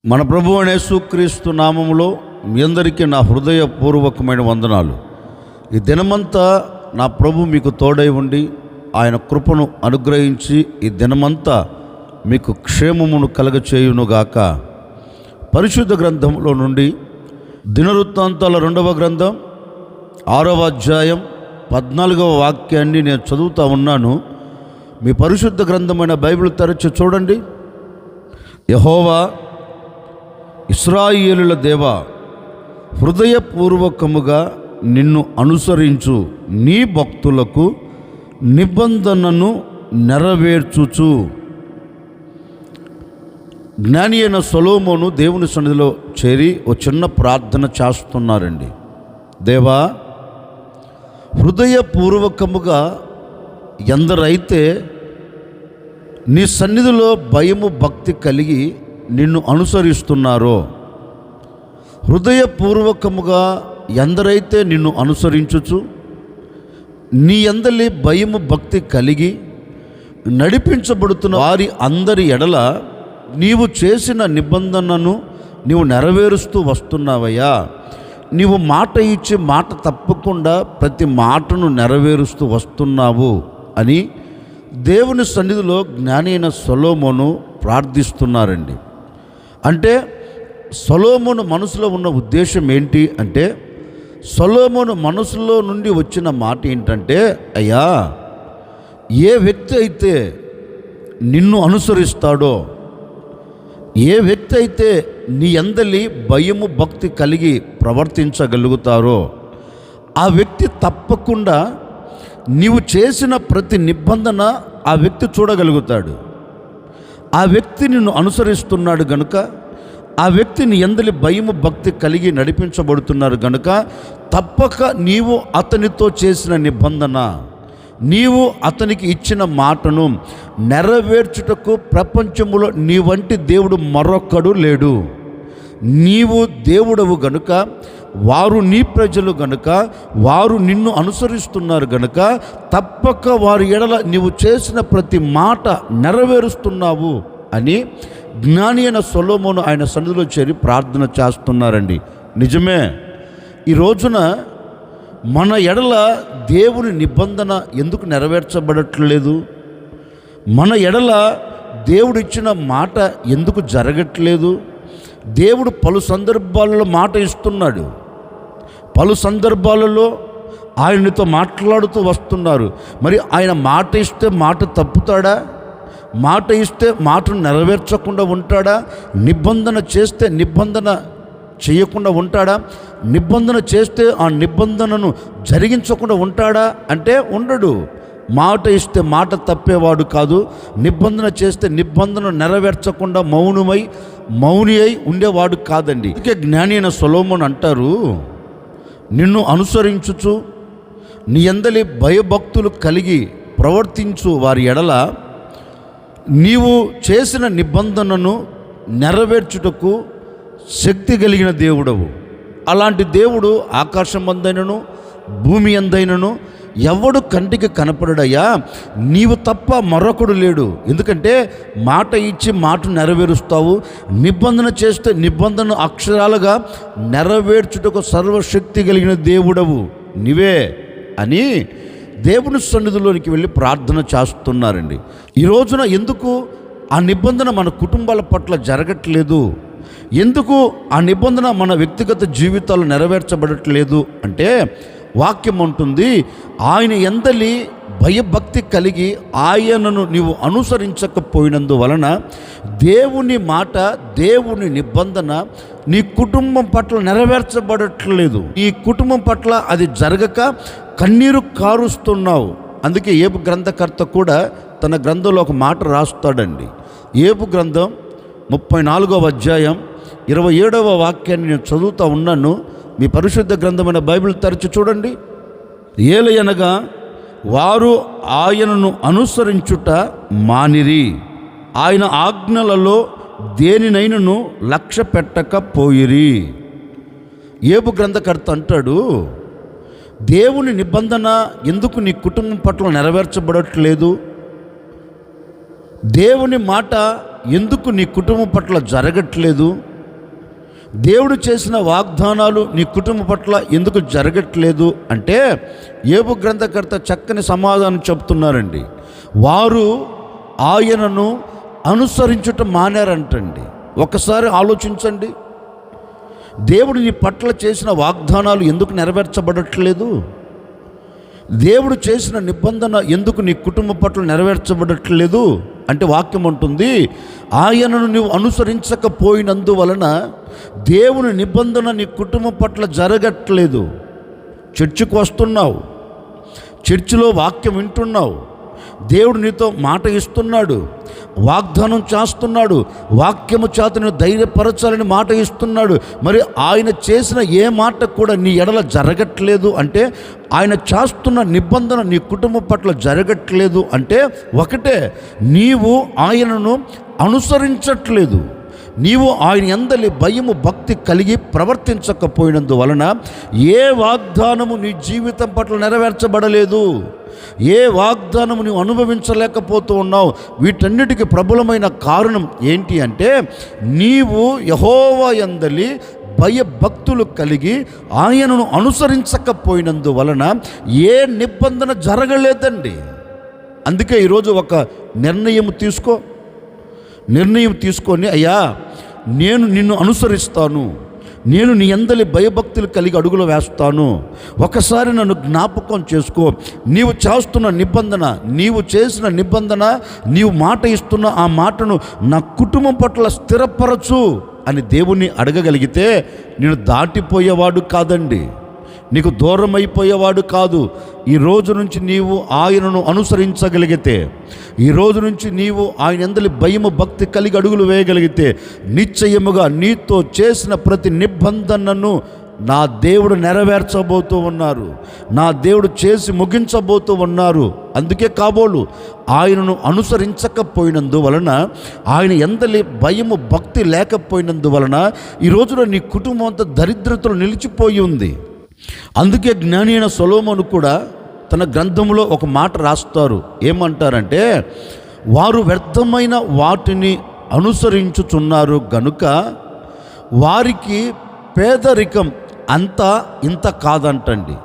మన ప్రభువు యేసుక్రీస్తు నామములో మీ అందరికీ నా హృదయపూర్వకమైన వందనాలు. ఈ దినమంతా నా ప్రభు మీకు తోడై ఉండి ఆయన కృపను అనుగ్రహించి ఈ దినమంతా మీకు క్షేమమును కలగచేయునుగాక. పరిశుద్ధ గ్రంథంలో నుండి దినవృత్తాంతాల 2వ గ్రంథం 6వ అధ్యాయం 14వ వాక్యాన్ని నేను చదువుతూ ఉన్నాను. మీ పరిశుద్ధ గ్రంథమైన బైబిల్ తెరచి చూడండి. యెహోవా ఇశ్రాయేలుల దేవా, హృదయపూర్వకముగా నిన్ను అనుసరించు నీ భక్తులకు నిబంధనను నెరవేర్చుచు. జ్ఞాని అయిన సొలొమోను దేవుని సన్నిధిలో చేరి ఓ చిన్న ప్రార్థన చేస్తున్నారండి. దేవా, హృదయపూర్వకముగా ఎందరైతే నీ సన్నిధిలో భయము భక్తి కలిగి నిన్ను అనుసరిస్తున్నారో, హృదయపూర్వకముగా ఎందరైతే నిన్ను అనుసరించుచు నీ యందలి భయము భక్తి కలిగి నడిపించబడుతున్న వారి అందరి ఎడల నీవు చేసిన నిబంధనను నీవు నెరవేరుస్తూ వస్తున్నావయ్యా. నీవు మాట ఇచ్చి మాట తప్పకుండా ప్రతి మాటను నెరవేరుస్తూ వస్తున్నావు అని దేవుని సన్నిధిలో జ్ఞాని అయిన సొలొమోను ప్రార్థిస్తున్నారండి. అంటే సొలొమోను మనసులో ఉన్న ఉద్దేశం ఏంటి అంటే, సొలొమోను మనసులో నుండి వచ్చిన మాట ఏంటంటే, అయ్యా, ఏ వ్యక్తి అయితే నిన్ను అనుసరిస్తాడో, ఏ వ్యక్తి అయితే నీ యందలి భయము భక్తి కలిగి ప్రవర్తించగలుగుతారో ఆ వ్యక్తి తప్పకుండా నీవు చేసిన ప్రతి నిబంధన ఆ వ్యక్తి చూడగలుగుతాడు. ఆ వ్యక్తి నిన్ను అనుసరిస్తున్నాడు గనుక, ఆ వ్యక్తి నీ యందలి భయము భక్తి కలిగి నడిపించబడుతున్నారు గనుక తప్పక నీవు అతనితో చేసిన నిబంధన, నీవు అతనికి ఇచ్చిన మాటను నెరవేర్చుటకు ప్రపంచములో నీ వంటి దేవుడు మరొక్కడు లేడు. నీవు దేవుడవు గనుక, వారు నీ ప్రజలు గనుక, వారు నిన్ను అనుసరిస్తున్నారు గనుక తప్పక వారి ఎడల నీవు చేసిన ప్రతి మాట నెరవేరుస్తున్నావు అని జ్ఞాని అయిన సొలొమోను ఆయన సన్నిధిలో చేరి ప్రార్థన చేస్తున్నారండి. నిజమే, ఈ రోజున మన ఎడల దేవుని నిబంధన ఎందుకు నెరవేర్చబడట్లేదు? మన ఎడల దేవుడు ఇచ్చిన మాట ఎందుకు జరగట్లేదు? దేవుడు పలు సందర్భాలలో మాట ఇస్తున్నాడు, పలు సందర్భాలలో ఆయనతో మాట్లాడుతూ వస్తున్నారు. మరి ఆయన మాట ఇస్తే మాట తప్పుతాడా? మాట ఇస్తే మాటను నెరవేర్చకుండా ఉంటాడా? నిబంధన చేస్తే నిబంధన చేయకుండా ఉంటాడా? నిబంధన చేస్తే ఆ నిబంధనను జరిగించకుండా ఉంటాడా అంటే ఉండడు. మాట ఇస్తే మాట తప్పేవాడు కాదు. నిబంధన చేస్తే నిబంధన నెరవేర్చకుండా మౌని అయి ఉండేవాడు కాదండి. అందుకే జ్ఞాని అయిన సొలొమోను అంటారు, నిన్ను అనుసరించుచు నీ యందలి భయభక్తులు కలిగి ప్రవర్తించు వారి ఎడల నీవు చేసిన నిబంధనను నెరవేర్చుటకు శక్తి కలిగిన దేవుడవు. అలాంటి దేవుడు ఆకాశం అందైనను భూమి అందైనను ఎవడు కంటికి కనపడడయ్యా, నీవు తప్ప మరొకడు లేడు. ఎందుకంటే మాట ఇచ్చి మాట నెరవేరుస్తావు, నిబంధన చేస్తే నిబంధన అక్షరాలుగా నెరవేర్చుటకు సర్వశక్తి కలిగిన దేవుడవు నీవే అని దేవుని సన్నిధిలోనికి వెళ్ళి ప్రార్థన చేస్తున్నారండి. ఈ రోజున ఎందుకు ఆ నిబంధన మన కుటుంబాల పట్ల జరగట్లేదు? ఎందుకు ఆ నిబంధన మన వ్యక్తిగత జీవితాలు నెరవేర్చబడట్లేదు అంటే, వాక్యం ఉంటుంది, ఆయన యందలి భయభక్తి కలిగి ఆయనను నీవు అనుసరించకపోయినందువలన దేవుని మాట, దేవుని నిబంధన నీ కుటుంబం పట్ల నెరవేర్చబడట్లేదు. ఈ కుటుంబం పట్ల అది జరగక కన్నీరు కారుస్తున్నావు. అందుకే ఏబు గ్రంథకర్త కూడా తన గ్రంథంలో ఒక మాట రాస్తాడండి. ఏబు గ్రంథం 34వ అధ్యాయం 27వ వాక్యాన్ని నేను చదువుతూ ఉన్నాను. మీ పరిశుద్ధ గ్రంథమైన బైబిల్ తెరచి చూడండి. ఏలయనగా వారు ఆయనను అనుసరించుట మానిరి, ఆయన ఆజ్ఞలలో దేనినైనను లక్ష్య పెట్టకపోయిరి. ఏబు గ్రంథకర్త అంటాడు, దేవుని నిబంధన ఎందుకు నీ కుటుంబం పట్ల నెరవేర్చబడట్లేదు? దేవుని మాట ఎందుకు నీ కుటుంబం పట్ల జరగట్లేదు? దేవుడు చేసిన వాగ్దానాలు నీ కుటుంబం పట్ల ఎందుకు జరగట్లేదు అంటే యోబు గ్రంథకర్త చక్కని సమాధానం చెప్తున్నారండి. వారు ఆయనను అనుసరించటం మానేరంటండి. ఒకసారి ఆలోచించండి, దేవుడు నీ పట్ల చేసిన వాగ్దానాలు ఎందుకు నెరవేర్చబడట్లేదు? దేవుడు చేసిన నిబంధన ఎందుకు నీ కుటుంబం పట్ల నెరవేర్చబడట్లేదు అంటే వాక్యం ఉంటుంది, ఆయనను నువ్వు అనుసరించకపోయినందువలన దేవుని నిబంధన నీ కుటుంబం పట్ల జరగట్లేదు. చర్చికి వస్తున్నావు, చర్చిలో వాక్యం వింటున్నావు, దేవుడు నీతో మాట ఇస్తున్నాడు, వాగ్దానం చేస్తున్నాడు, వాక్యము చేత నువ్వు ధైర్యపరచాలని మాట ఇస్తున్నాడు. మరి ఆయన చేసిన ఏ మాట కూడా నీ ఎడల జరగట్లేదు అంటే, ఆయన చేస్తున్న నిబంధన నీ కుటుంబం పట్ల జరగట్లేదు అంటే ఒకటే, నీవు ఆయనను అనుసరించట్లేదు. నీవు ఆయన యందలి భయము భక్తి కలిగి ప్రవర్తించకపోయినందువలన ఏ వాగ్దానము నీ జీవితం పట్ల నెరవేర్చబడలేదు, ఏ వాగ్దానము నీవు అనుభవించలేకపోతూ ఉన్నావు. వీటన్నిటికీ ప్రబలమైన కారణం ఏంటి అంటే, నీవు యెహోవా యందలి భయభక్తులు కలిగి ఆయనను అనుసరించకపోయినందువలన ఏ నిబంధన జరగలేదండి. అందుకే ఈరోజు ఒక నిర్ణయం తీసుకొని, అయ్యా నేను నిన్ను అనుసరిస్తాను, నేను నీ యందలి భయభక్తులు కలిగి అడుగులు వేస్తాను, ఒకసారి నన్ను జ్ఞాపకం చేసుకో, నీవు చేస్తున్న నిబంధన, నీవు చేసిన నిబంధన, నీవు మాట ఇస్తున్న ఆ మాటను నా కుటుంబం పట్ల స్థిరపరచు అని దేవుణ్ణి అడగగలిగితే నేను దాటిపోయేవాడు కాదండి, నీకు దూరం అయిపోయేవాడు కాదు. ఈ రోజు నుంచి నీవు ఆయనను అనుసరించగలిగితే, ఈ రోజు నుంచి నీవు ఆయన యందలి భయము భక్తి కలిగి అడుగులు వేయగలిగితే నిశ్చయముగా నీతో చేసిన ప్రతి నిబంధనను నా దేవుడు నెరవేర్చబోతూ ఉన్నారు, నా దేవుడు చేసి ముగించబోతూ ఉన్నారు. అందుకే కాబోలు ఆయనను అనుసరించకపోయినందువలన, ఆయన యందలి భయము భక్తి లేకపోయినందువలన ఈ రోజున నీ కుటుంబం అంతా దరిద్రతలో నిలిచిపోయి ఉంది. అందుకే జ్ఞాని అయిన సొలొమోను కూడా తన గ్రంథంలో ఒక మాట రాస్తారు. ఏమంటారంటే, వారు వ్యర్థమైన వాటిని అనుసరించుచున్నారు గనుక వారికి పేదరికం అంతా ఇంత కాదంటండి.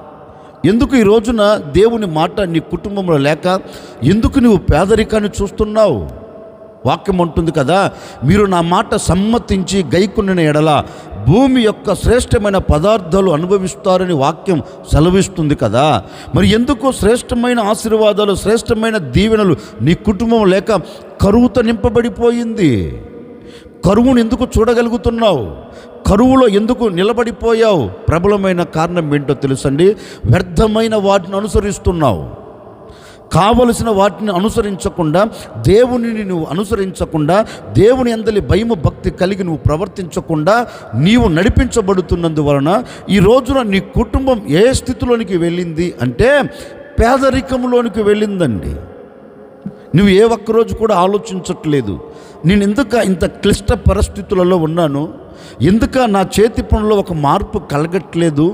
ఎందుకు ఈ రోజున దేవుని మాట నీ కుటుంబంలో లేక ఎందుకు నువ్వు పేదరికాన్ని చూస్తున్నావు? వాక్యం ఉంటుంది కదా, మీరు నా మాట సమ్మతించి గైకొనిన ఎడల భూమి యొక్క శ్రేష్టమైన పదార్థాలు అనుభవిస్తారని వాక్యం సెలవిస్తుంది కదా. మరి ఎందుకు శ్రేష్టమైన ఆశీర్వాదాలు, శ్రేష్టమైన దీవెనలు నీ కుటుంబం లేక కరువుతో నింపబడిపోయింది? కరువును ఎందుకు చూడగలుగుతున్నావు? కరువులో ఎందుకు నిలబడిపోయావు? ప్రబలమైన కారణం ఏంటో తెలుసండి, వ్యర్థమైన వాటిని అనుసరిస్తున్నావు. కావలసిన వాటిని అనుసరించకుండా, దేవునిని నువ్వు అనుసరించకుండా, దేవుని యందలి భయము భక్తి కలిగి నువ్వు ప్రవర్తించకుండా నీవు నడిపించబడుతున్నందువలన ఈ రోజున నీ కుటుంబం ఏ స్థితిలోనికి వెళ్ళింది అంటే పేదరికంలోనికి వెళ్ళిందండి. నువ్వు ఏ ఒక్కరోజు కూడా ఆలోచించట్లేదు, నేను ఎందుక ఇంత క్లిష్ట పరిస్థితులలో ఉన్నాను, ఎందుక నా చేతి పనుల్లో ఒక మార్పు కలగట్లేదు,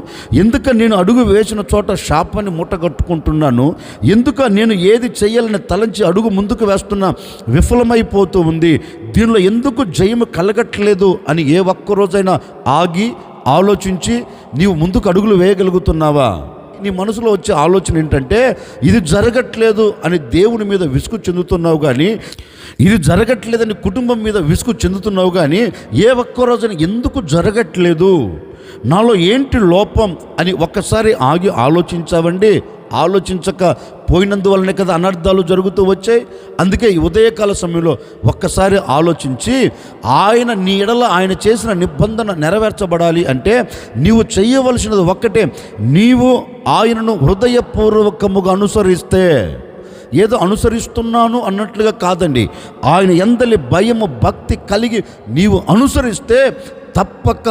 ఎందుక నేను అడుగు వేసిన చోట శాపాన్ని మూటగట్టుకుంటున్నాను, ఎందుక నేను ఏది చేయాలని తలంచి అడుగు ముందుకు వేస్తున్నా విఫలమైపోతూ ఉంది, దీనిలో ఎందుకు జయము కలగట్లేదు అని ఏ ఒక్కరోజైనా ఆగి ఆలోచించి నీవు ముందుకు అడుగులు వేయగలుగుతున్నావా? నీ మనసులో వచ్చే ఆలోచన ఏంటంటే, ఇది జరగట్లేదు అని దేవుని మీద విసుగు చెందుతున్నావు కానీ, ఇది జరగట్లేదని కుటుంబం మీద విసుగు చెందుతున్నావు కానీ, ఏ ఒక్క రోజున ఎందుకు జరగట్లేదు, నాలో ఏంటి లోపం అని ఒక్కసారి ఆగి ఆలోచించావండి. ఆలోచించక పోయినందువల్లనే కదా అనర్థాలు జరుగుతూ వచ్చాయి. అందుకే ఈ ఉదయకాల సమయంలో ఒక్కసారి ఆలోచించి, ఆయన నీ ఎడల ఆయన చేసిన నిబంధన నెరవేర్చబడాలి అంటే నీవు చేయవలసినది ఒక్కటే, నీవు ఆయనను హృదయపూర్వకముగా అనుసరిస్తే, ఏదో అనుసరిస్తున్నాను అన్నట్లుగా కాదండి, ఆయన యందలి భయము భక్తి కలిగి నీవు అనుసరిస్తే తప్పక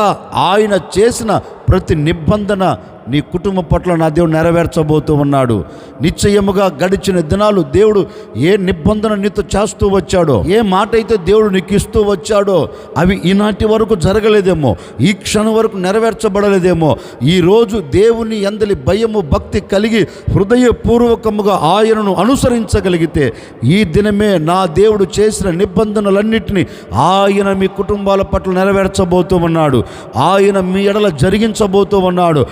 ఆయన చేసిన ప్రతి నిబంధన నీ కుటుంబం పట్ల నా దేవుడు నెరవేర్చబోతూ ఉన్నాడు. నిశ్చయముగా గడిచిన దినాలు దేవుడు ఏ నిబంధన నీతో చేస్తూ వచ్చాడో, ఏ మాట అయితే దేవుడు నీకు ఇస్తూ వచ్చాడో అవి ఈనాటి వరకు జరగలేదేమో, ఈ క్షణం వరకు నెరవేర్చబడలేదేమో. ఈరోజు దేవుని యందలి భయము భక్తి కలిగి హృదయపూర్వకముగా ఆయనను అనుసరించగలిగితే ఈ దినమే నా దేవుడు చేసిన నిబంధనలన్నింటినీ ఆయన మీ కుటుంబాల పట్ల నెరవేర్చబోతూ ఉన్నాడు. ఆయన మీ ఎడల జరిగించబోతూ ఉన్నాడు.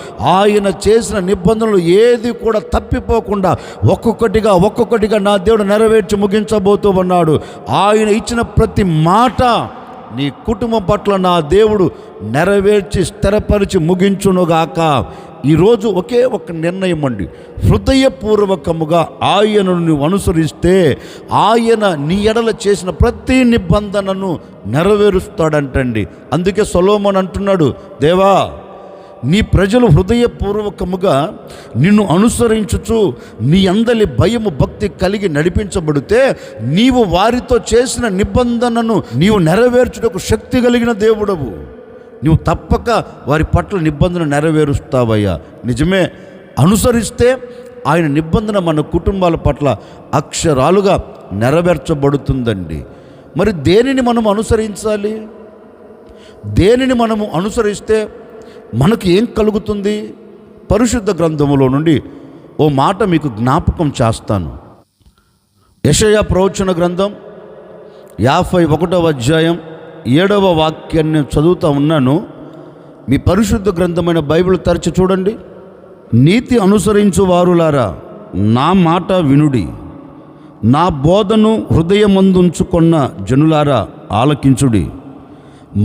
ఆయన చేసిన నిబంధనలు ఏది కూడా తప్పిపోకుండా ఒక్కొక్కటిగా నా దేవుడు నెరవేర్చి ముగించబోతూ ఉన్నాడు. ఆయన ఇచ్చిన ప్రతి మాట నీ కుటుంబం పట్ల నా దేవుడు నెరవేర్చి స్థిరపరిచి ముగించునుగాక. ఈరోజు ఒకే ఒక నిర్ణయం అండి, హృదయపూర్వకముగా ఆయనను నువ్వు అనుసరిస్తే ఆయన నీ ఎడల చేసిన ప్రతి నిబంధనను నెరవేరుస్తాడంటండి. అందుకే సొలొమోను అంటున్నాడు, దేవా నీ ప్రజలు హృదయపూర్వకముగా నిన్ను అనుసరించుచు నీ అందలి భయము భక్తి కలిగి నడిపించబడితే నీవు వారితో చేసిన నిబంధనను నీవు నెరవేర్చుటకు శక్తి కలిగిన దేవుడవు. నువ్వు తప్పక వారి పట్ల నిబంధన నెరవేరుస్తావయ్యా. నిజమే, అనుసరిస్తే ఆయన నిబంధన మన కుటుంబాల పట్ల అక్షరాలుగా నెరవేర్చబడుతుందండి. మరి దేనిని మనం అనుసరించాలి? దేనిని మనము అనుసరిస్తే మనకు ఏం కలుగుతుంది? పరిశుద్ధ గ్రంథములో నుండి ఓ మాట మీకు జ్ఞాపకం చేస్తాను. యెషయా ప్రవచన గ్రంథం 51వ అధ్యాయం 7వ వాక్యాన్ని చదువుతూ ఉన్నాను. మీ పరిశుద్ధ గ్రంథమైన బైబిల్ తెరచి చూడండి. నీతి అనుసరించు వారులారా నా మాట వినుడి, నా బోధను హృదయమందుంచుకొన్న జనులారా ఆలకించుడి.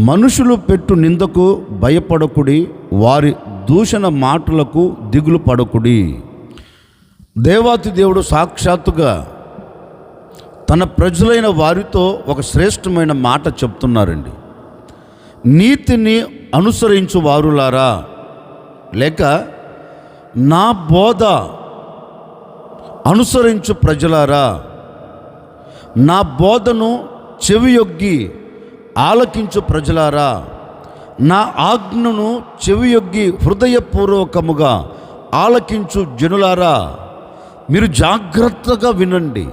మనుషులు పెట్టు నిందకు భయపడకుడి, వారి దూషణ మాటలకు దిగులు పడకుడి. దేవాతి దేవుడు సాక్షాత్తుగా తన ప్రజలైన వారితో ఒక శ్రేష్టమైన మాట చెప్తున్నారండి. నీతిని అనుసరించు వారులారా, లేక నా బోధ అనుసరించు ప్రజలారా, నా బోధను చెవియొగ్గి ఆలకించు ప్రజలారా, నా ఆజ్ఞను చెవియొగ్గి హృదయపూర్వకముగా ఆలకించు జనులారా, మీరు జాగ్రత్తగా వినండి.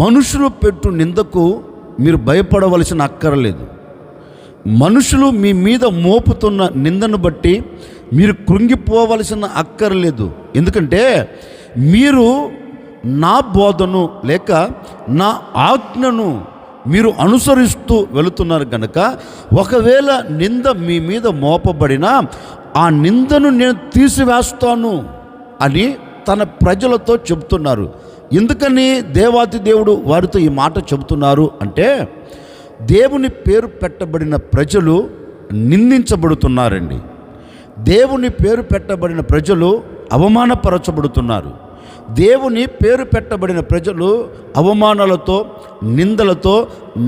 మనుషులు పెట్టు నిందకు మీరు భయపడవలసిన అక్కరలేదు. మనుషులు మీ మీద మోపుతున్న నిందను బట్టి మీరు కృంగిపోవలసిన అక్కరలేదు. ఎందుకంటే మీరు నా బోధను లేక నా ఆజ్ఞను మీరు అనుసరిస్తూ వెళుతున్నారు కనుక ఒకవేళ నింద మీ మీద మోపబడినా ఆ నిందను నేను తీసివేస్తాను అని తన ప్రజలతో చెబుతున్నారు. ఎందుకని దేవాతి దేవుడు వారితో ఈ మాట చెబుతున్నారు అంటే, దేవుని పేరు పెట్టబడిన ప్రజలు నిందించబడుతున్నారండి. దేవుని పేరు పెట్టబడిన ప్రజలు అవమానపరచబడుతున్నారు. దేవుని పేరు పెట్టబడిన ప్రజలు అవమానాలతో నిందలతో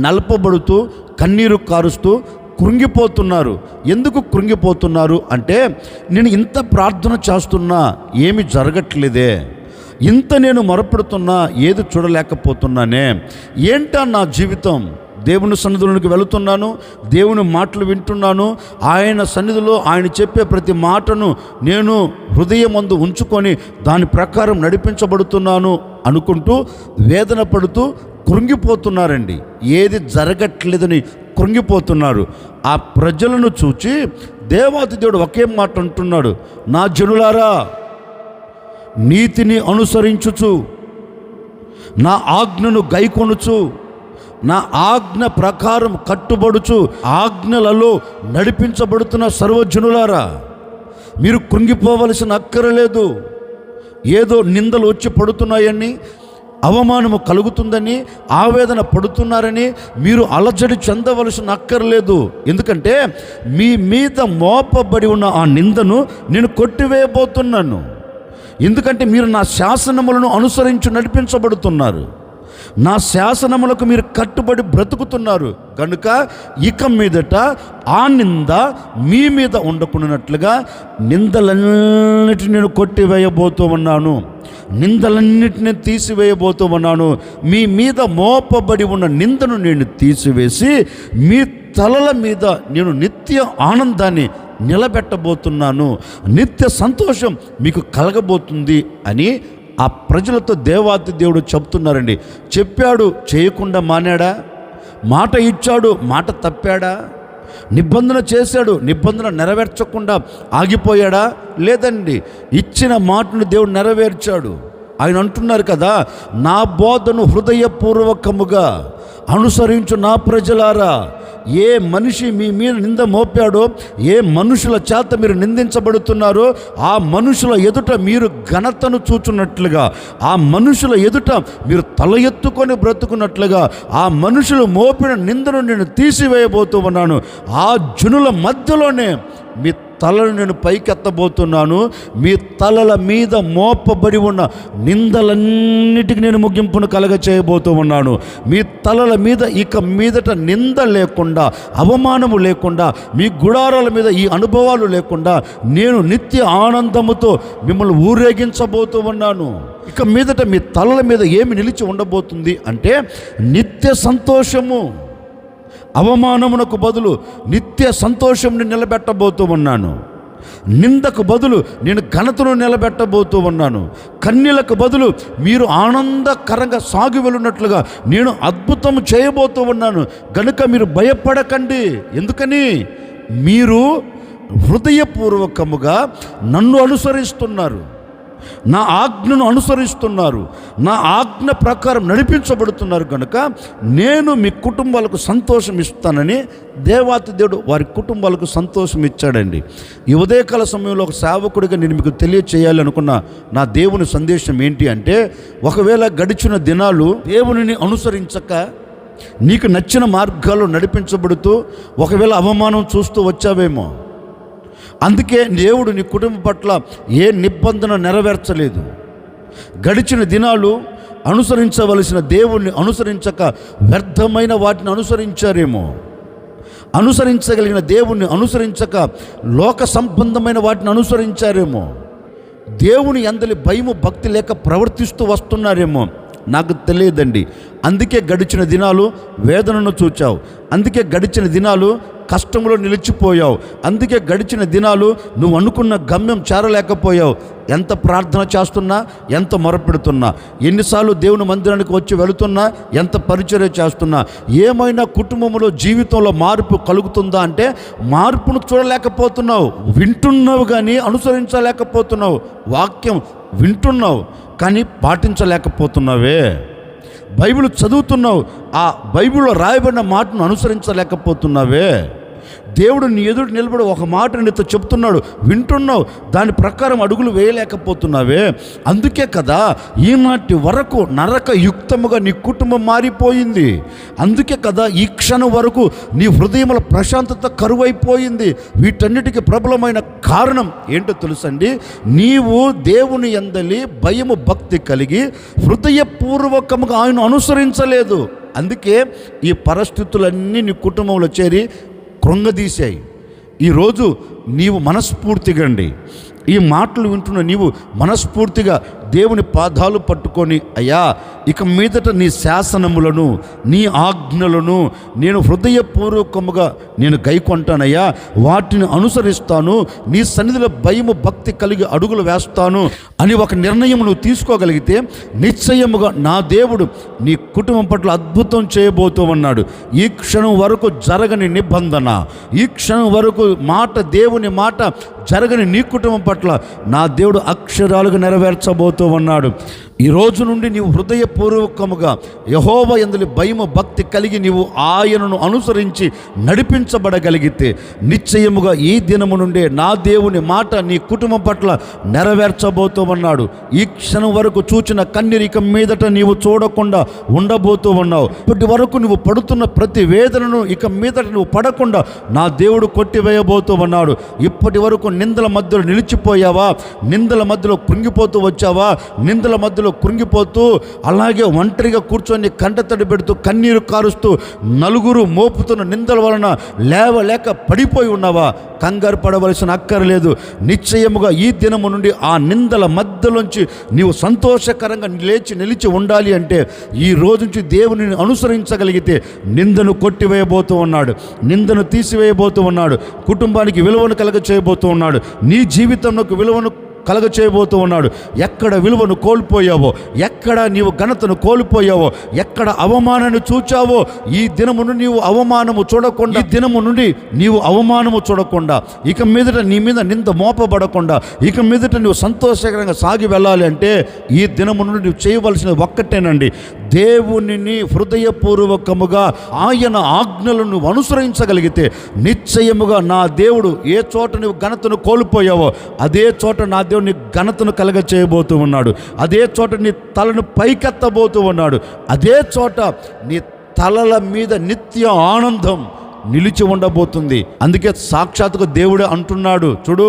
నలపబడుతూ కన్నీరు కారుస్తూ కృంగిపోతున్నారు. ఎందుకు కృంగిపోతున్నారు అంటే, నేను ఇంత ప్రార్థన చేస్తున్నా ఏమి జరగట్లేదే, ఇంత నేను మొరపెడుతున్నా ఏది చూడలేకపోతున్నానే, ఏంటా నా జీవితం? దేవుని సన్నిధిలోనికి వెళుతున్నాను, దేవుని మాటలు వింటున్నాను, ఆయన సన్నిధిలో ఆయన చెప్పే ప్రతి మాటను నేను హృదయమందు ఉంచుకొని దాని ప్రకారం నడిపించబడుతున్నాను అనుకుంటూ వేదన పడుతూ కృంగిపోతున్నారండి. ఏది జరగట్లేదని కృంగిపోతున్నారు. ఆ ప్రజలను చూచి దేవాతి దేవుడు ఒకే మాట అంటున్నాడు, నా జనులారా నీతిని అనుసరించుచు నా ఆజ్ఞను గైకొనుచు నా ఆజ్ఞ ప్రకారం కట్టుబడుచు ఆజ్ఞలలో నడిపించబడుతున్న సర్వజనులారా, మీరు కృంగిపోవలసిన అక్కరలేదు. ఏదో నిందలు వచ్చి పడుతున్నాయని, అవమానము కలుగుతుందని, ఆవేదన పడుతున్నారని మీరు అలజడి చెందవలసిన అక్కర్లేదు. ఎందుకంటే మీ మీద మోపబడి ఉన్న ఆ నిందను నేను కొట్టివేయబోతున్నాను. ఎందుకంటే మీరు నా శాసనములను అనుసరించి నడిపించబడుతున్నారు, నా శాసనములకు మీరు కట్టుబడి బ్రతుకుతున్నారు కనుక ఇక మీదట ఆ నింద మీ మీద ఉండకున్నట్లుగా నిందలన్నిటిని నేను కొట్టివేయబోతూ ఉన్నాను, నిందలన్నిటిని తీసివేయబోతూ ఉన్నాను. మీ మీద మోపబడి ఉన్న నిందను నేను తీసివేసి మీ తలల మీద నేను నిత్య ఆనందాన్ని నిలబెట్టబోతున్నాను, నిత్య సంతోషం మీకు కలగబోతుంది అని ఆ ప్రజలతో దేవాతి దేవుడు చెప్తున్నారండి. చెప్పాడు, చేయకుండా మానాడా? మాట ఇచ్చాడు, మాట తప్పాడా? నిబంధన చేశాడు, నిబంధన నెరవేర్చకుండా ఆగిపోయాడా? లేదండి, ఇచ్చిన మాటను దేవుడు నెరవేర్చాడు. ఆయన అంటున్నారు కదా, నా బోధను హృదయపూర్వకముగా అనుసరించు నా ప్రజలారా. ఏ మనిషి మీ మీద నింద మోపాడో, ఏ మనుషుల చేత మీరు నిందించబడుతున్నారో, ఆ మనుషుల ఎదుట మీరు ఘనతను చూచున్నట్లుగా, ఆ మనుషుల ఎదుట మీరు తల ఎత్తుకొని బ్రతుకున్నట్లుగా, ఆ మనుషులు మోపిన నిందను నేను తీసివేయబోతూ ఉన్నాను. ఆ జనుల మధ్యలోనే మీ తలను నేను పైకెత్తబోతున్నాను. మీ తలల మీద మోపబడి ఉన్న నిందలన్నిటికీ నేను ముగింపును కలగ చేయబోతూ ఉన్నాను. మీ తలల మీద ఇక మీదట నింద లేకుండా, అవమానము లేకుండా, మీ గుడారాల మీద ఈ అనుభవాలు లేకుండా నేను నిత్య ఆనందముతో మిమ్మల్ని ఊరేగించబోతూ ఉన్నాను. ఇక మీదట మీ తలల మీద ఏమి నిలిచి ఉండబోతుంది అంటే నిత్య సంతోషము. అవమానమునకు బదులు నిత్య సంతోషంని నిలబెట్టబోతూ ఉన్నాను. నిందకు బదులు నేను ఘనతను నిలబెట్టబోతూ ఉన్నాను. కన్నీలకు బదులు మీరు ఆనందకరంగా సాగి వెళ్ళినట్లుగా నేను అద్భుతం చేయబోతూ ఉన్నాను. గనుక మీరు భయపడకండి. ఎందుకని? మీరు హృదయపూర్వకముగా నన్ను అనుసరిస్తున్నారు, నా ఆజ్ఞను అనుసరిస్తున్నారు, నా ఆజ్ఞ ప్రకారం నడిపించబడుతున్నారు. కనుక నేను మీ కుటుంబాలకు సంతోషం ఇస్తానని దేవాతి దేవుడు వారి కుటుంబాలకు సంతోషం ఇచ్చాడండి. ఈ ఉదయకాల సమయంలో ఒక సేవకుడిగా నేను మీకు తెలియచేయాలనుకున్న నా దేవుని సందేశం ఏంటి అంటే, ఒకవేళ గడిచిన దినాలు దేవునిని అనుసరించక నీకు నచ్చిన మార్గాల్లో నడిపించబడుతూ ఒకవేళ అవమానం చూస్తూ వచ్చావేమో, అందుకే దేవుడు నీ కుటుంబం పట్ల ఏ నిబంధన నెరవేర్చలేదు. గడిచిన దినాలు అనుసరించవలసిన దేవుణ్ణి అనుసరించక వ్యర్థమైన వాటిని అనుసరించారేమో, అనుసరించగలిగిన దేవుణ్ణి అనుసరించక లోక సంబంధమైన వాటిని అనుసరించారేమో, దేవుని యందలి భయము భక్తి లేక ప్రవర్తిస్తూ వస్తున్నారేమో, నాకు తెలియదండి. అందుకే గడిచిన దినాలు వేదనను చూచావు, అందుకే గడిచిన దినాలు కష్టంలో నిలిచిపోయావు, అందుకే గడిచిన దినాలు నువ్వు అనుకున్న గమ్యం చేరలేకపోయావు. ఎంత ప్రార్థన చేస్తున్నా, ఎంత మొరపెడుతున్నా, ఎన్నిసార్లు దేవుని మందిరానికి వచ్చి వెళుతున్నా, ఎంత పరిచర్య చేస్తున్నా, ఏమైనా కుటుంబంలో జీవితంలో మార్పు కలుగుతుందా అంటే మార్పును చూడలేకపోతున్నావు. వింటున్నావు కానీ అనుసరించలేకపోతున్నావు. వాక్యం వింటున్నావు కానీ పాటించలేకపోతున్నావే. బైబిల్ చదువుతున్నావు, ఆ బైబిల్లో రాయబడిన మాటను అనుసరించలేకపోతున్నావే. దేవుడు నీ ఎదుటి నిలబడి ఒక మాట నీతో చెప్తున్నాడు, వింటున్నావు, దాని ప్రకారం అడుగులు వేయలేకపోతున్నావే. అందుకే కదా ఈనాటి వరకు నరక యుక్తముగా నీ కుటుంబం మారిపోయింది. అందుకే కదా ఈ క్షణం వరకు నీ హృదయముల ప్రశాంతత కరువైపోయింది. వీటన్నిటికీ ప్రబలమైన కారణం ఏంటో తెలుసండి, నీవు దేవుని యందలి భయము భక్తి కలిగి హృదయపూర్వకముగా ఆయన అనుసరించలేదు. అందుకే ఈ పరిస్థితులన్నీ నీ కుటుంబంలో చేరి కృంగదీశాయి. ఈరోజు నీవు మనస్ఫూర్తిగా అండి, ఈ మాటలు వింటున్న నీవు మనస్ఫూర్తిగా దేవుని పాదాలు పట్టుకొని, అయ్యా ఇక మీదట నీ శాసనములను నీ ఆజ్ఞలను నేను హృదయపూర్వకముగా నేను గైకొంటానయ్యా, వాటిని అనుసరిస్తాను, నీ సన్నిధిలో భయము భక్తి కలిగి అడుగులు వేస్తాను అని ఒక నిర్ణయం నువ్వు తీసుకోగలిగితే నిశ్చయముగా నా దేవుడు నీ కుటుంబం పట్ల అద్భుతం చేయబోతూ ఉన్నాడు. ఈ క్షణం వరకు జరగని నిబంధన, ఈ క్షణం వరకు మాట, దేవుని మాట జరగని నీ కుటుంబం పట్ల నా దేవుడు అక్షరాలుగా నెరవేర్చబోతూ ఉన్నాడు. ఈ రోజు నుండి నీవు హృదయపూర్వకముగా యెహోవా యందలి భయము భక్తి కలిగి నీవు ఆయనను అనుసరించి నడిపించబడగలిగితే నిశ్చయముగా ఈ దినము నుండే నా దేవుని మాట నీ కుటుంబం పట్ల నెరవేర్చబోతూ ఉన్నాడు. ఈ క్షణం వరకు చూచిన కన్నీరిక మీదట నీవు చూడకుండా ఉండబోతూ ఉన్నావు. ఇప్పటి వరకు నువ్వు పడుతున్న ప్రతి వేదనను ఇక మీదట నువ్వు పడకుండా నా దేవుడు కొట్టివేయబోతూ ఉన్నాడు. ఇప్పటి వరకు నిందల మధ్యలో నిలిచిపోయావా, నిందల మధ్యలో కృంగిపోతూ వచ్చావా, నిందల మధ్యలో మధ్యలో కృంగిపోతూ అలాగే ఒంటరిగా కూర్చొని కంటతడి పెడుతూ కన్నీరు కారుస్తూ నలుగురు మోపుతున్న నిందల వలన లేవలేక పడిపోయి ఉన్నావా? కంగారు పడవలసిన అక్కర్లేదు. నిశ్చయముగా ఈ దినము నుండి ఆ నిందల మధ్యలోంచి నీవు సంతోషకరంగా లేచి నిలిచి ఉండాలి అంటే ఈ రోజు నుంచి దేవుని అనుసరించగలిగితే నిందను కొట్టివేయబోతూ ఉన్నాడు, నిందను తీసివేయబోతూ ఉన్నాడు, కుటుంబానికి విలువను కలగ చేయబోతూ ఉన్నాడు, నీ జీవితంలోకి విలువను కలగ చేయబోతూ ఉన్నాడు. ఎక్కడ విలువను కోల్పోయావో, ఎక్కడ నీవు ఘనతను కోల్పోయావో, ఎక్కడ అవమానాన్ని చూచావో ఈ దినము నుండి నీవు అవమానము చూడకుండా, ఈ దినము నుండి నీవు అవమానము చూడకుండా, ఇక మీదట నీ మీద నింద మోపబడకుండా, ఇక మీదట నువ్వు సంతోషకరంగా సాగి వెళ్ళాలి అంటే ఈ దినము నుండి నువ్వు చేయవలసినది ఒక్కటేనండి. దేవునిని హృదయపూర్వకముగా ఆయన ఆజ్ఞలను నువ్వు అనుసరించగలిగితే నిశ్చయముగా నా దేవుడు ఏ చోట నువ్వు ఘనతను కోల్పోయావో అదే చోట నా దేవుడు నీ ఘనతను కలగ చేయబోతూ ఉన్నాడు. అదే చోట నీ తలను పైకెత్తబోతూ ఉన్నాడు. అదే చోట నీ తలల మీద నిత్య ఆనందం నిలిచి ఉండబోతుంది. అందుకే సాక్షాత్తుగా దేవుడే అంటున్నాడు, చూడు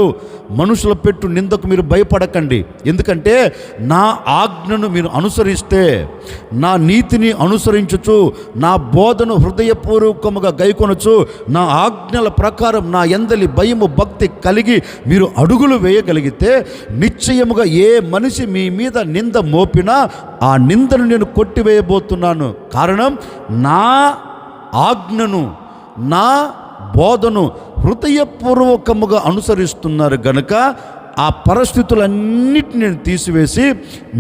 మనుషుల పెట్టు నిందకు మీరు భయపడకండి, ఎందుకంటే నా ఆజ్ఞను మీరు అనుసరిస్తే, నా నీతిని అనుసరించుచు, నా బోధను హృదయపూర్వకముగా గైకొనచ్చు, నా ఆజ్ఞల ప్రకారం నా యందలి భయము భక్తి కలిగి మీరు అడుగులు వేయగలిగితే నిశ్చయముగా ఏ మనిషి మీ మీద నింద మోపినా ఆ నిందను నేను కొట్టివేయబోతున్నాను. కారణం నా ఆజ్ఞను, నా బోధను హృదయపూర్వకముగా అనుసరిస్తున్నారు గనుక ఆ పరిస్థితులన్నిటిని నేను తీసివేసి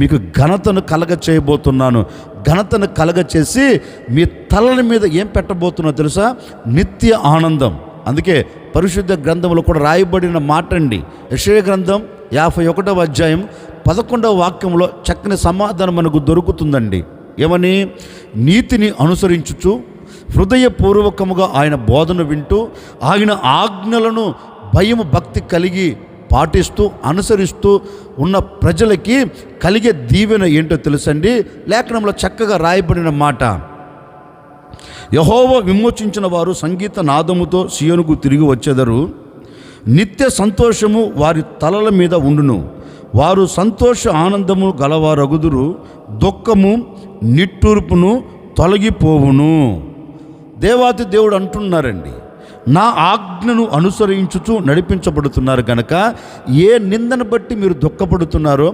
మీకు ఘనతను కలగ చేయబోతున్నాను. ఘనతను కలగ చేసి మీ తలల మీద ఏం పెట్టబోతున్నా తెలుసా? నిత్య ఆనందం. అందుకే పరిశుద్ధ గ్రంథంలో కూడా రాయబడిన మాట అండి, యెషయా గ్రంథం 51వ అధ్యాయం 11వ వాక్యంలో చక్కని సమాధానం మనకు దొరుకుతుందండి. ఏమని? నీతిని అనుసరించుచు హృదయపూర్వకముగా ఆయన బోధన వింటూ ఆయన ఆజ్ఞలను భయము భక్తి కలిగి పాటిస్తూ అనుసరిస్తూ ఉన్న ప్రజలకి కలిగే దీవెన ఏంటో తెలుసండి. లేఖనంలో చక్కగా రాయబడిన మాట, యెహోవా విమోచించిన వారు సంగీత నాదముతో సియోనుకు తిరిగి వచ్చెదరు, నిత్య సంతోషము వారి తలల మీద ఉండును, వారు సంతోష ఆనందము గలవారగుదురు, దుఃఖము నిట్టూర్పును తొలగిపోవును. దేవాతి దేవుడు అంటున్నారండి, నా ఆజ్ఞను అనుసరించుచు నడిపించబడుతున్నారు కనుక ఏ నిందను బట్టి మీరు దుఃఖపడుతున్నారో,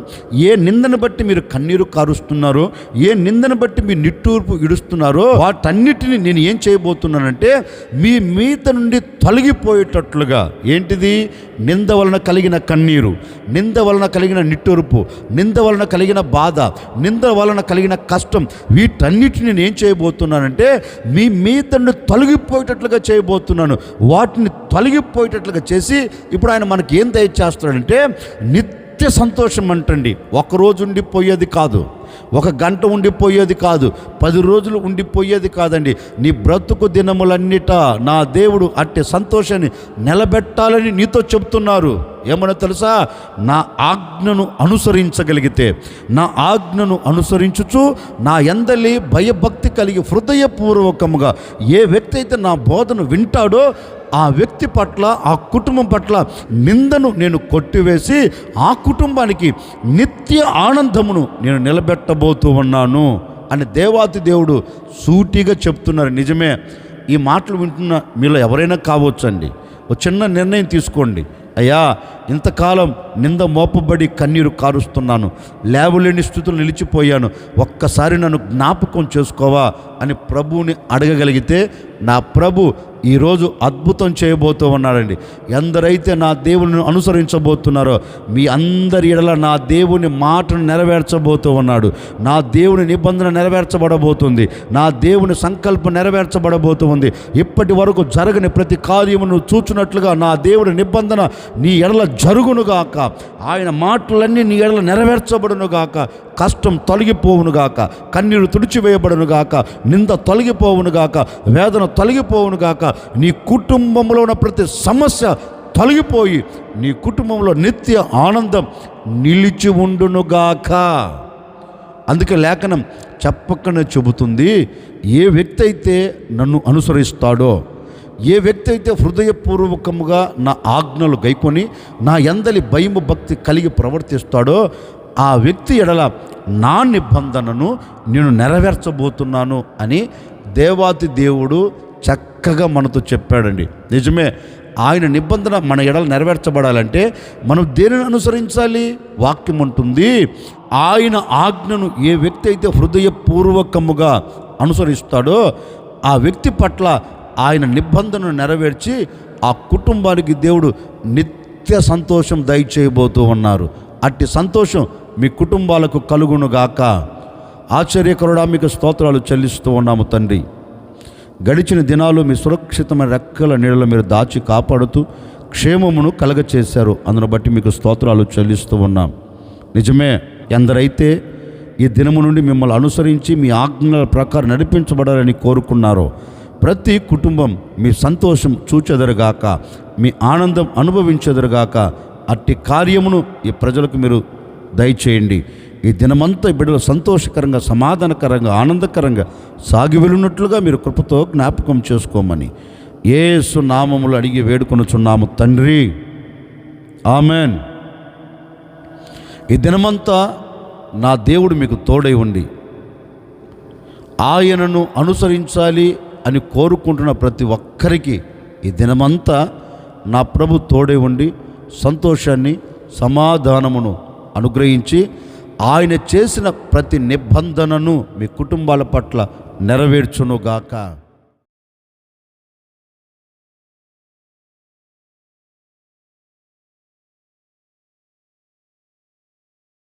ఏ నిందను బట్టి మీరు కన్నీరు కారుస్తున్నారో, ఏ నిందను బట్టి మీరు నిట్టూర్పు ఇడుస్తున్నారో వాటన్నిటిని నేను ఏం చేయబోతున్నానంటే మీ మీద నుండి తొలగిపోయేటట్లుగా. ఏంటిది? నింద వలన కలిగిన కన్నీరు, నింద వలన కలిగిన నిట్టూర్పు, నింద వలన కలిగిన బాధ, నింద వలన కలిగిన కష్టం, వీటన్నిటిని నేను ఏం చేయబోతున్నానంటే మీ మీద నుండి తొలగిపోయేటట్లుగా చేయబోతున్నాను. వాటిని తొలగిపోయేటట్లుగా చేసి ఇప్పుడు ఆయన మనకి ఏం దయచేస్తాడంటే నిత్య సంతోషం అంటండి. ఒకరోజు ఉండిపోయేది కాదు, ఒక గంట ఉండిపోయేది కాదు, 10 రోజులు ఉండిపోయేది కాదండి. నీ బ్రతుకు దినములన్నిట నా దేవుడు అట్టి సంతోషాన్ని నిలబెట్టాలని నీతో చెప్తున్నారు. ఏమన్నా తెలుసా? నా ఆజ్ఞను అనుసరించగలిగితే, నా ఆజ్ఞను అనుసరించుచు నా యందలి భయభక్తి కలిగి హృదయపూర్వకముగా ఏ వ్యక్తి అయితే నా బోధను వింటాడో ఆ వ్యక్తి పట్ల, ఆ కుటుంబం పట్ల నిందను నేను కొట్టివేసి ఆ కుటుంబానికి నిత్య ఆనందమును నేను నిలబెట్టబోతూ ఉన్నాను అని దేవాతి దేవుడు సూటిగా చెప్తున్నారు. నిజమే. ఈ మాటలు వింటున్న మీలో ఎవరైనా కావచ్చండి. ఒక చిన్న నిర్ణయం తీసుకోండి. అయ్యా, ఇంతకాలం నింద మోపబడి కన్నీరు కారుస్తున్నాను, లేవలేని స్థితులు నిలిచిపోయాను, ఒక్కసారి నన్ను జ్ఞాపకం చేసుకోవా అని ప్రభువుని అడగగలిగితే నా ప్రభు ఈరోజు అద్భుతం చేయబోతూ ఉన్నాడండి. ఎందరైతే నా దేవుని అనుసరించబోతున్నారో మీ అందరి ఎడల నా దేవుని మాటను నెరవేర్చబోతూ ఉన్నాడు. నా దేవుని నిబంధన నెరవేర్చబడబోతుంది, నా దేవుని సంకల్పం నెరవేర్చబడబోతూ ఉంది. ఇప్పటి వరకు జరగని ప్రతి కార్యమును చూచున్నట్లుగా నా దేవుని నిబంధన నీ ఎడల జరుగునుగాక, ఆయన మాటలన్నీ నీ ఎడల నెరవేర్చబడునుగాక, కష్టం తొలగిపోవునుగాక, కన్నీరు తుడిచివేయబడునుగాక, నింద తొలగిపోవునుగాక, వేదన తొలగిపోవునుగాక, నీ కుటుంబంలో ఉన్న ప్రతి సమస్య తొలగిపోయి నీ కుటుంబంలో నిత్య ఆనందం నిలిచి ఉండునుగాక. అందుకే లేఖనం చెప్పకనే చెబుతుంది, ఏ వ్యక్తి అయితే నన్ను అనుసరిస్తాడో, ఏ వ్యక్తి అయితే హృదయపూర్వకముగా నా ఆజ్ఞలు గైకొని నా యందలి భయము భక్తి కలిగి ప్రవర్తిస్తాడో ఆ వ్యక్తి ఎడల నా నిబంధనను నేను నెరవేర్చబోతున్నాను అని దేవాతి దేవుడు చక్కగా మనతో చెప్పాడండి. నిజమే, ఆయన నిబంధన మన ఎడల నెరవేర్చబడాలంటే మనం దేనిని అనుసరించాలి? వాక్యం ఉంటుంది, ఆయన ఆజ్ఞను ఏ వ్యక్తి అయితే హృదయపూర్వకముగా అనుసరిస్తాడో ఆ వ్యక్తి పట్ల ఆయన నిబంధనను నెరవేర్చి ఆ కుటుంబానికి దేవుడు నిత్య సంతోషం దయచేయబోతూ ఉన్నారు. అట్టి సంతోషం మీ కుటుంబాలకు కలుగునుగాక. ఆశ్చర్యకరుడా, మీకు స్తోత్రాలు చెల్లిస్తూ ఉన్నాము తండ్రి. గడిచిన దినాలు మీ సురక్షితమైన రెక్కల నీడలో మీరు దాచి కాపాడుతూ క్షేమమును కలగచేశారు. అందును బట్టి మీకు స్తోత్రాలు చెల్లిస్తూ ఉన్నాం. నిజమే, ఎందరైతే ఈ దినము నుండి మిమ్మల్ని అనుసరించి మీ ఆజ్ఞల ప్రకారం నడిపించబడాలని కోరుకున్నారో ప్రతి కుటుంబం మీ సంతోషం చూచెదరుగాక, మీ ఆనందం అనుభవించెదరుగాక. అట్టి కార్యమును ఈ ప్రజలకు మీరు దయచేయండి. ఈ దినమంతా ఈ బిడ్డలు సంతోషకరంగా, సమాధానకరంగా, ఆనందకరంగా సాగి వెళ్ళినట్లుగా మీరు కృపతో జ్ఞాపకం చేసుకోమని యేసు నామములు అడిగి వేడుకొనుచున్నాము తండ్రి, ఆమెన్. ఈ దినమంతా నా దేవుడు మీకు తోడై ఉండి ఆయనను అనుసరించాలి అని కోరుకుంటున్న ప్రతి ఒక్కరికి ఈ దినమంతా నా ప్రభు తోడై ఉండి సంతోషాన్ని, సమాధానమును అనుగ్రహించి ఆయన చేసిన ప్రతి నిబంధనను మీ కుటుంబాల పట్ల నెరవేర్చునుగాక.